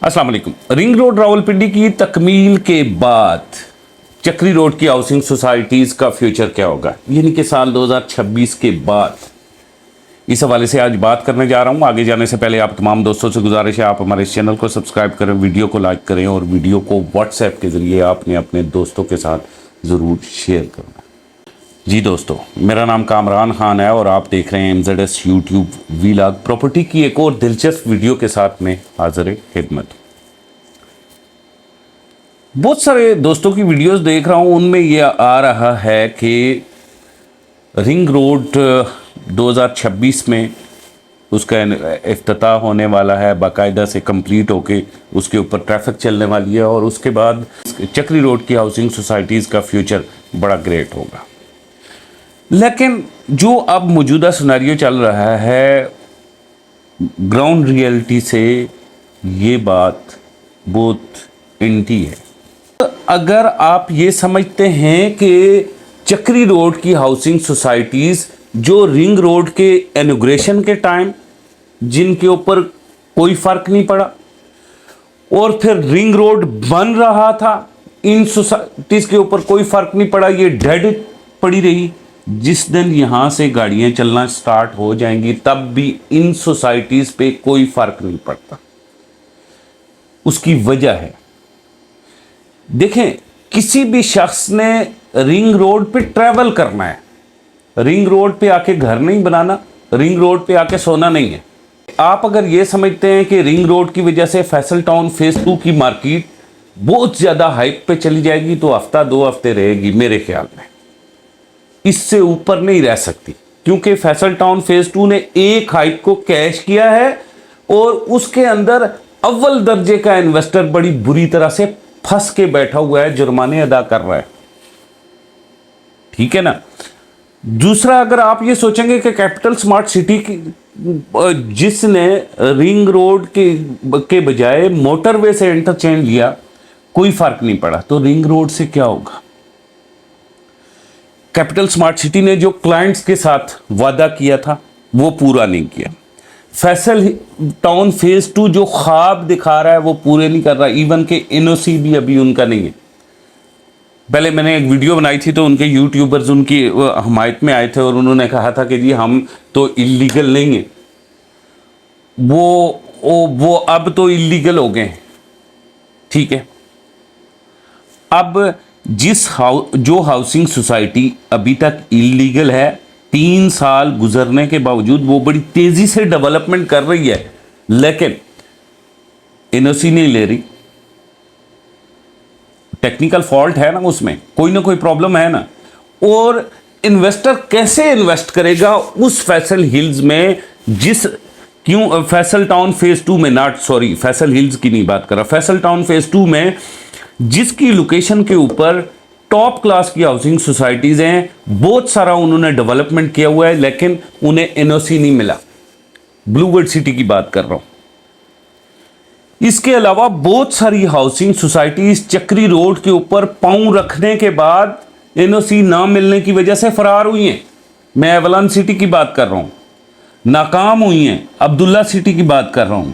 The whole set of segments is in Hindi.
अस्सलाम वालेकुम। रिंग रोड रावलपिंडी की तकमील के बाद चक्री रोड की हाउसिंग सोसाइटीज़ का फ्यूचर क्या होगा, यानी कि साल 2026 के बाद, इस हवाले से आज बात करने जा रहा हूं। आगे जाने से पहले आप तमाम दोस्तों से गुजारिश है आप हमारे इस चैनल को सब्सक्राइब करें, वीडियो को लाइक करें और वीडियो को व्हाट्सएप के ज़रिए आपने अपने दोस्तों के साथ ज़रूर शेयर करना। जी दोस्तों, मेरा नाम कामरान खान है और आप देख रहे हैं MZS यूट्यूब वीलॉग। प्रॉपर्टी की एक और दिलचस्प वीडियो के साथ में हाजिर खिदमत। बहुत सारे दोस्तों की वीडियोस देख रहा हूं, उनमें यह आ रहा है कि रिंग रोड 2026 में उसका इफ्तिताह होने वाला है, बाकायदा से कंप्लीट होके उसके ऊपर ट्रैफिक चलने वाली है और उसके बाद चक्री रोड की हाउसिंग सोसाइटीज़ का फ्यूचर बड़ा ग्रेट होगा। लेकिन जो अब मौजूदा सिनेरियो चल रहा है, ग्राउंड रियलिटी से ये बात बहुत इंटी है। अगर आप ये समझते हैं कि चक्री रोड की हाउसिंग सोसाइटीज़ जो रिंग रोड के इनॉग्रेशन के टाइम जिनके ऊपर कोई फ़र्क नहीं पड़ा और फिर रिंग रोड बन रहा था, इन सोसाइटीज़ के ऊपर कोई फ़र्क नहीं पड़ा, ये डेड पड़ी रही। जिस दिन यहाँ से गाड़ियाँ चलना स्टार्ट हो जाएंगी तब भी इन सोसाइटीज़ पे कोई फ़र्क नहीं पड़ता। उसकी वजह है, देखें, किसी भी शख्स ने रिंग रोड पे ट्रैवल करना है, रिंग रोड पे आके घर नहीं बनाना, रिंग रोड पे आके सोना नहीं है। आप अगर ये समझते हैं कि रिंग रोड की वजह से फैसल टाउन फेज़ 2 की मार्केट बहुत ज़्यादा हाइप पे चली जाएगी तो हफ्ता 2 हफ्ते रहेगी, मेरे ख्याल में इससे ऊपर नहीं रह सकती, क्योंकि फैसल टाउन फेज़ 2 ने एक हाइप को कैश किया है और उसके अंदर अव्वल दर्जे का इन्वेस्टर बड़ी बुरी तरह से फंस के बैठा हुआ है, जुर्माने अदा कर रहा है। ठीक है ना। दूसरा, अगर आप ये सोचेंगे कि कैपिटल स्मार्ट सिटी की जिसने रिंग रोड के बजाय मोटरवे से इंटरचेंज लिया, कोई फर्क नहीं पड़ा, तो रिंग रोड से क्या होगा। कैपिटल स्मार्ट सिटी ने जो क्लाइंट्स के साथ वादा किया था वो पूरा नहीं किया। फैसल टाउन फेज़ 2 जो ख्वाब दिखा रहा है वो पूरे नहीं कर रहा, इवन के NOC भी अभी उनका नहीं है। पहले मैंने एक वीडियो बनाई थी तो उनके यूट्यूबर्स उनकी हमायत में आए थे और उन्होंने कहा था कि जी हम तो इलीगल नहीं है, वो अब तो इलीगल हो गए। ठीक है, अब जो हाउसिंग सोसाइटी अभी तक इलीगल है, 3 साल गुजरने के बावजूद वो बड़ी तेजी से डेवलपमेंट कर रही है, लेकिन NOC नहीं ले रही। टेक्निकल फॉल्ट है ना, उसमें कोई ना कोई प्रॉब्लम है ना। और इन्वेस्टर कैसे इन्वेस्ट करेगा उस फैसल हिल्स में, क्यों फैसल टाउन फेज़ 2 में, फैसल हिल्स की नहीं बात कर रहा, फैसल टाउन फेज़ 2 में जिसकी लोकेशन के ऊपर टॉप क्लास की हाउसिंग सोसाइटीज़ हैं, बहुत सारा उन्होंने डेवलपमेंट किया हुआ है, लेकिन उन्हें NOC नहीं मिला। ब्लूवर्ड सिटी की बात कर रहा हूं। इसके अलावा बहुत सारी हाउसिंग सोसाइटीज़ चक्री रोड के ऊपर पांव रखने के बाद NOC ना मिलने की वजह से फरार हुई हैं। मैं एवलान सिटी की बात कर रहा हूं, नाकाम हुई हैं। अब्दुल्ला सिटी की बात कर रहा हूं,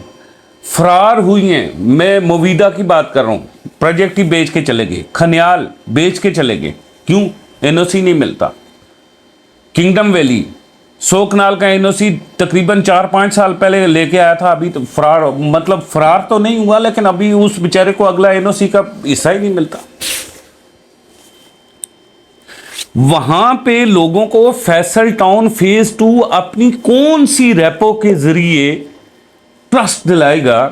फरार हुई हैं। मैं मोवीदा की बात कर रहा हूं, प्रोजेक्ट ही बेच के चले गए, खनियाल बेच के चले गए। क्यों? NOC नहीं मिलता। किंगडम वैली 100 कनाल का NOC तकरीबन 4-5 साल पहले लेके आया था, अभी तो फरार तो नहीं हुआ, लेकिन अभी उस बेचारे को अगला NOC का हिस्सा ही नहीं मिलता। वहां पे लोगों को फैसल टाउन फेज़ 2 अपनी कौन सी रेपो के जरिए ट्रस्ट दिलाएगा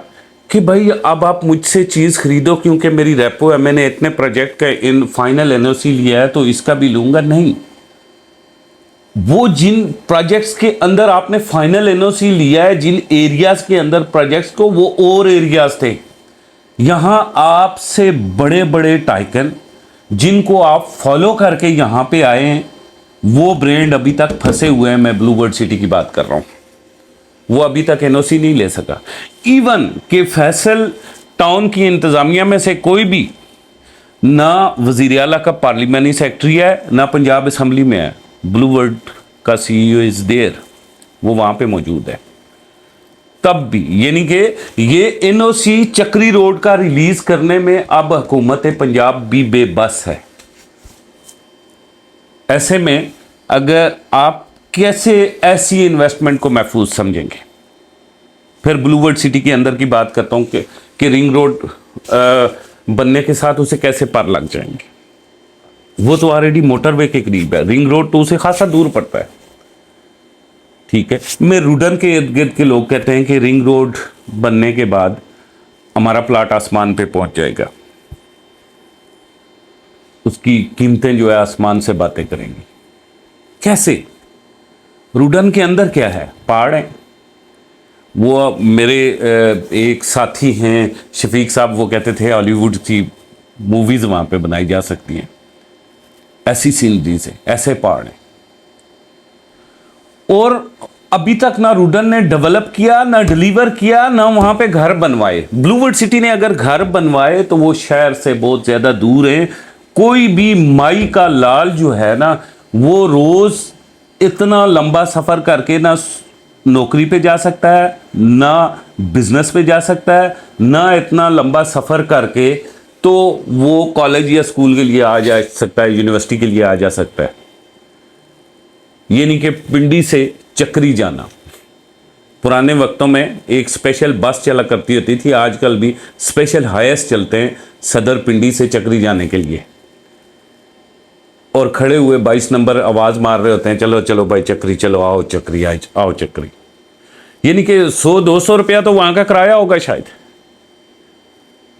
कि भाई अब आप मुझसे चीज़ खरीदो क्योंकि मेरी रेपो है, मैंने इतने प्रोजेक्ट का फाइनल NOC लिया है तो इसका भी लूंगा। नहीं, वो जिन प्रोजेक्ट्स के अंदर आपने फाइनल NOC लिया है, जिन एरियाज के अंदर प्रोजेक्ट्स को, वो और एरियाज थे। यहां आपसे बड़े बड़े टाइकन जिनको आप फॉलो करके यहां पे आए हैं, वो ब्रांड अभी तक फंसे हुए हैं। मैं ब्लूवर्ड सिटी की बात कर रहा हूं, वो अभी तक NOC नहीं ले सका। इवन के फैसल टाउन की इंतज़ामिया में से कोई भी ना वज़ीर आला का पार्लियामेंट्री सेक्रेटरी है, ना पंजाब असम्बली में है। ब्लूवर्ड का CEO इज़ देयर, वो वहाँ पे मौजूद है। तब भी, यानी कि ये एनओसी चक्री रोड का रिलीज करने में अब हुकूमत पंजाब भी बेबस है। ऐसे में अगर आप कैसे ऐसी इन्वेस्टमेंट को महफूज समझेंगे? फिर ब्लूवर्ड सिटी के अंदर की बात करता हूं कि रिंग रोड बनने के साथ उसे कैसे पार लग जाएंगे। वो तो ऑलरेडी मोटरवे के करीब है, रिंग रोड तो उसे खासा दूर पड़ता है। ठीक है, मैं रुडन के इर्द गिर्द के लोग कहते हैं कि रिंग रोड बनने के बाद हमारा प्लाट आसमान पे पहुंच जाएगा, उसकी कीमतें जो है आसमान से बातें करेंगी। कैसे? रुडन के अंदर क्या है? पहाड़ है। वो मेरे एक साथी हैं शफीक साहब, वो कहते थे हॉलीवुड की मूवीज वहां पे बनाई जा सकती हैं, ऐसी सीनरी से, ऐसे पहाड़ हैं। और अभी तक ना रुडन ने डेवलप किया, ना डिलीवर किया, ना वहां पे घर बनवाए। ब्लूवर्ड सिटी ने अगर घर बनवाए तो वो शहर से बहुत ज्यादा दूर है। कोई भी माई का लाल जो है ना, वो रोज इतना लंबा सफर करके ना नौकरी पे जा सकता है, ना बिजनेस पे जा सकता है, ना इतना लंबा सफर करके तो वो कॉलेज या स्कूल के लिए आ जा सकता है, यूनिवर्सिटी के लिए आ जा सकता है। ये नहीं कि पिंडी से चक्री जाना। पुराने वक्तों में एक स्पेशल बस चला करती होती थी, आजकल भी स्पेशल हायर्स चलते हैं सदर पिंडी से चक्री जाने के लिए, और खड़े हुए 22 नंबर आवाज मार रहे होते हैं, चलो चलो भाई चक्री, चलो आओ चक्री, आओ चक्री। यानी कि 100-200 रुपया तो वहां का किराया होगा, शायद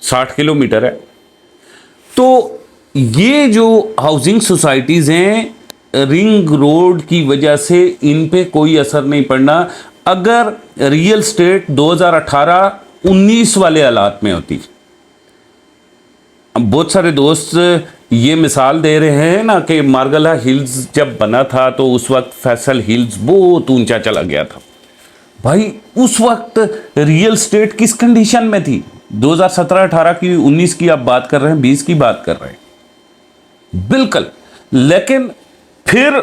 60 किलोमीटर है। तो ये जो हाउसिंग सोसाइटीज हैं, रिंग रोड की वजह से इन पे कोई असर नहीं पड़ना। अगर रियल स्टेट 2018-19 वाले हालात में होती, बहुत सारे दोस्त ये मिसाल दे रहे हैं ना कि मार्गला हिल्स जब बना था तो उस वक्त फैसल हिल्स बहुत ऊंचा चला गया था। भाई उस वक्त रियल स्टेट किस कंडीशन में थी? 2017-18 की, 19 की आप बात कर रहे हैं, 20 की बात कर रहे हैं, बिल्कुल। लेकिन फिर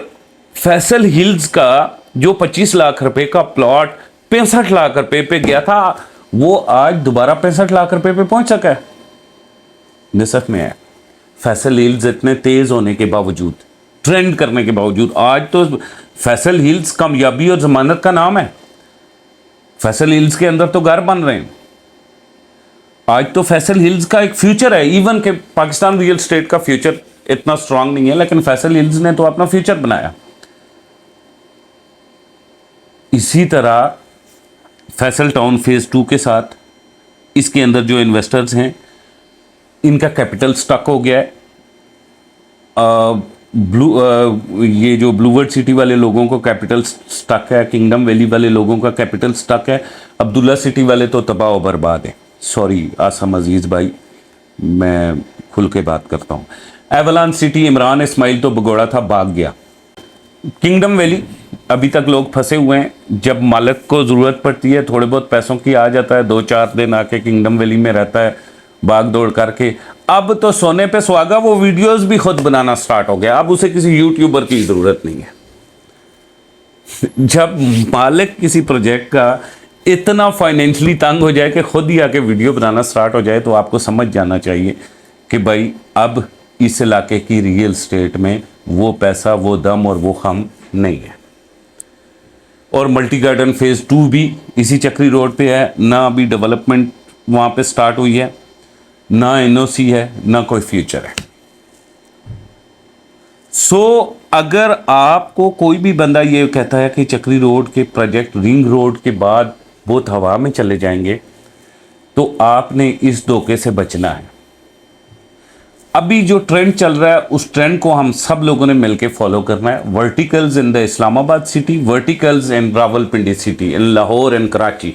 फैसल हिल्स का जो 25 लाख रुपए का प्लॉट 65 लाख रुपए पे गया था, वो आज दोबारा 65 लाख रुपए पे पहुंच सका है, निसफ में है। फैसल हिल्स इतने तेज होने के बावजूद, ट्रेंड करने के बावजूद, आज तो फैसल हिल्स कामयाबी और जमानत का नाम है। फैसल हिल्स के अंदर तो घर बन रहे हैं। आज तो फैसल हिल्स का एक फ्यूचर है, इवन के पाकिस्तान रियल स्टेट का फ्यूचर इतना स्ट्रांग नहीं है, लेकिन फैसल हिल्स ने तो अपना फ्यूचर बनाया। इसी तरह फैसल टाउन फेज 2 के साथ इसके अंदर जो इन्वेस्टर्स हैं, इनका कैपिटल स्टक हो गया है। ये जो ब्लूवर्ड सिटी वाले लोगों को कैपिटल स्टक है, किंगडम वैली वाले लोगों का कैपिटल स्टक है, अब्दुल्ला सिटी वाले तो तबाह और बर्बाद है। सॉरी आसम अजीज भाई, मैं खुल के बात करता हूँ। एवलान सिटी, इमरान इस्माइल तो भगोड़ा था, भाग गया। किंगडम वैली अभी तक लोग फंसे हुए हैं। जब मालिक को ज़रूरत पड़ती है, थोड़े बहुत पैसों की आ जाता है, 2-4 दिन आके किंगडम वैली में रहता है भाग दौड़ करके। अब तो सोने पे सुहागा, वो वीडियोस भी खुद बनाना स्टार्ट हो गया। अब उसे किसी यूट्यूबर की ज़रूरत नहीं है। जब मालिक किसी प्रोजेक्ट का इतना फाइनेंशियली तंग हो जाए कि खुद ही आके वीडियो बनाना स्टार्ट हो जाए, तो आपको समझ जाना चाहिए कि भाई अब इस इलाके की रियल स्टेट में वो पैसा, वो दम और वो खम नहीं है। और मल्टी गार्डन फेज 2 भी इसी चक्री रोड पे है, ना अभी डेवलपमेंट वहाँ पे स्टार्ट हुई है, ना एनओसी है, ना कोई फ्यूचर है। अगर आपको कोई भी बंदा ये कहता है कि चक्री रोड के प्रोजेक्ट रिंग रोड के बाद बहुत हवा में चले जाएंगे, तो आपने इस धोखे से बचना है। अभी जो ट्रेंड चल रहा है, उस ट्रेंड को हम सब लोगों ने मिलकर फॉलो करना है। Verticals in the Islamabad city, verticals in Rawalpindi city, in Lahore and Karachi.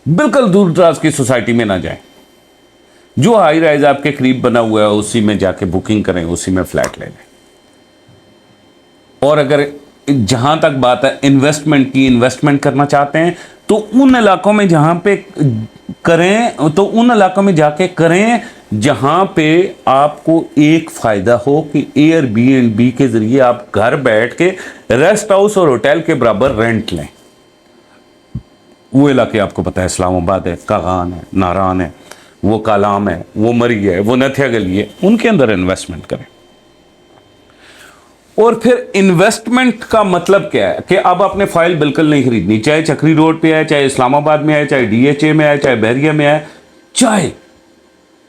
बिल्कुल दूर दराज की सोसाइटी में ना जाएं। जो हाई राइज आपके करीब बना हुआ है उसी में जाके बुकिंग करें, उसी में फ्लैट ले लें। और अगर जहां तक बात है इन्वेस्टमेंट की, इन्वेस्टमेंट करना चाहते हैं तो उन इलाकों में जहां पे करें, तो उन इलाकों में जाके करें जहां पे आपको एक फायदा हो कि एयरबीएनबी के जरिए आप घर बैठ के रेस्ट हाउस और होटल के बराबर रेंट लें। वो इलाके आपको पता है, इस्लामाबाद है, कागान है, नारान है, वो कालाम है, वो मरी है, वो नथिया गली है, उनके अंदर इन्वेस्टमेंट करें। और फिर इन्वेस्टमेंट का मतलब क्या है कि अब आपने फाइल बिल्कुल नहीं खरीदनी, चाहे चक्री रोड पे आए, चाहे इस्लामाबाद में आए, चाहे डीएचए में आए, चाहे बहरिया में आए, चाहे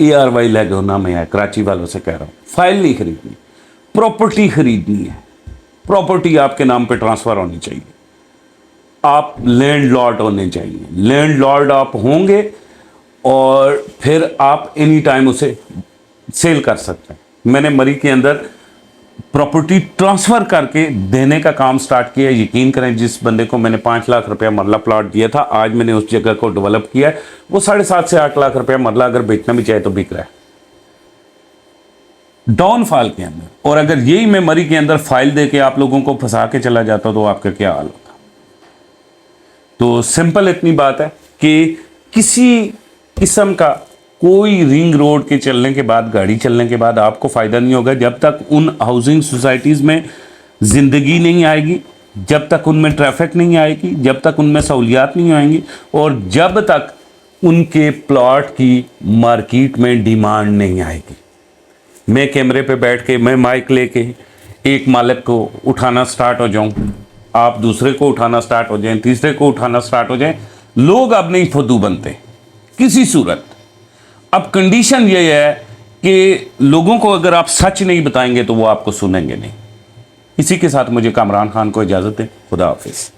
ARY लैगोना में आए, कराची वालों से कह रहा हूं, फाइल नहीं खरीदनी, प्रॉपर्टी खरीदनी है। प्रॉपर्टी आपके नाम पे ट्रांसफर होनी चाहिए, आप लैंडलॉर्ड होने चाहिए। लैंडलॉर्ड आप होंगे और फिर आप एनी टाइम उसे सेल कर सकते हैं। मैंने मरी के अंदर प्रॉपर्टी ट्रांसफर करके देने का काम स्टार्ट किया। यकीन करें, जिस बंदे को मैंने 5 लाख रुपया मरला प्लॉट दिया था, आज मैंने उस जगह को डेवलप किया है, वो 7.5 से 8 लाख रुपया मरला अगर बेचना भी चाहे तो बिक रहा है डाउनफॉल के अंदर। और अगर यही मैं मरी के अंदर फाइल दे के आप लोगों को फंसा के चला जाता तो आपका क्या हाल होता। तो सिंपल इतनी बात है कि किसी किस्म का कोई रिंग रोड के चलने के बाद, गाड़ी चलने के बाद आपको फ़ायदा नहीं होगा जब तक उन हाउसिंग सोसाइटीज़ में ज़िंदगी नहीं आएगी, जब तक उनमें ट्रैफिक नहीं आएगी, जब तक उनमें सहूलियात नहीं आएंगी, और जब तक उनके प्लॉट की मार्केट में डिमांड नहीं आएगी। मैं कैमरे पे बैठ के, मैं माइक लेके एक मालिक को उठाना स्टार्ट हो जाऊं, आप दूसरे को उठाना स्टार्ट हो जाएं, तीसरे को उठाना स्टार्ट हो जाएं, लोग अब नहीं फुद्दू बनते किसी सूरत। अब कंडीशन ये है कि लोगों को अगर आप सच नहीं बताएंगे तो वो आपको सुनेंगे नहीं। इसी के साथ मुझे कामरान खान को इजाज़त दें। खुदा हाफिज़।